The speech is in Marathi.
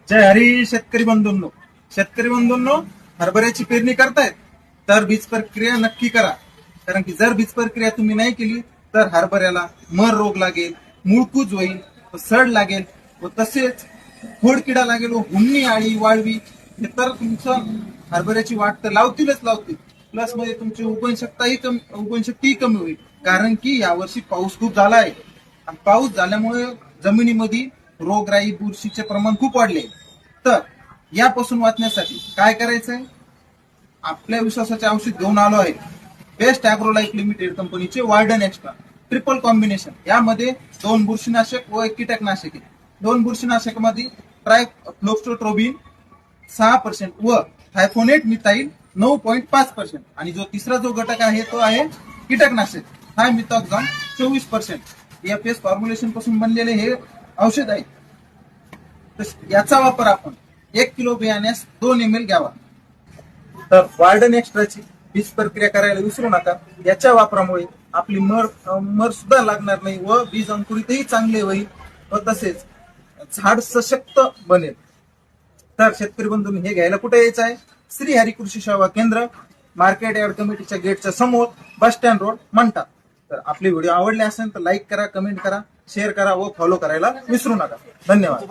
जय हरी शेतकरी बंधूंनो, हरभऱ्याची पेरणी करतायत तर बीज प्रक्रिया नक्की करा. कारण की जर बीज प्रक्रिया तुम्ही नाही केली तर हरभऱ्याला मर रोग लागेल, मुळकूज होईल, सड लागेल व तसेच खोडकिडा लागेल व हुन्नी, आळी, वाळवी हे तर तुमचं हरभऱ्याची वाट तर लावतील. प्लस मध्ये तुमची उगवणशक्तीही कमी होईल. कारण की यावर्षी पाऊस खूप झाला आहे. आणि पाऊस झाल्यामुळे जमिनीमध्ये रोगराई, बुरशीचे प्रमाण खूप वाढले. तर यापासून वाचण्यासाठी काय करायचंय? आपल्या विश्वासाचे औषध घेऊन आलो आहे. बेस्ट ॲग्रोलाइफ लिमिटेड कंपनीचे वार्डन एक्स्ट्रा ट्रिपल कॉम्बिनेशन. यामध्ये 2 बुरशीनाशक व 1 कीटकनाशक आहे. 2 बुरशीनाशकामध्ये ट्रायफ्लोस्ट्रोबिन 6% व थायफोनेट मिथाइल 9.5%. आणि जो तिसरा जो घटक आहे तो आहे कीटकनाशक थायमिथॉक्झाम 24%. एफएस फॉर्म्युलेशन पासून बनलेले हे औषध आहे. तर याचा वापर आपण 1 किलो बियाण्यास 2 ml घ्यावा. तर वार्डन एक्स्ट्राची बीज प्रक्रिया करायला विसरू नका. याच्या वापरामुळे आपली मर सुद्धा लागणार नाही व बीज अंकुरितही चांगले होईल व तसेच झाड सशक्त बनेल. तर शेतकरी बंधूंनी हे घ्यायला कुठे यायचं आहे? श्री हरी कृषी सेवा केंद्र, मार्केट यार्ड कमिटीच्या गेटच्या समोर, बस स्टँड रोड, मंठा. तर आपले व्हिडिओ आवडले असेल तर लाईक करा, कमेंट करा, शेअर करा व फॉलो करायला विसरू नका. धन्यवाद.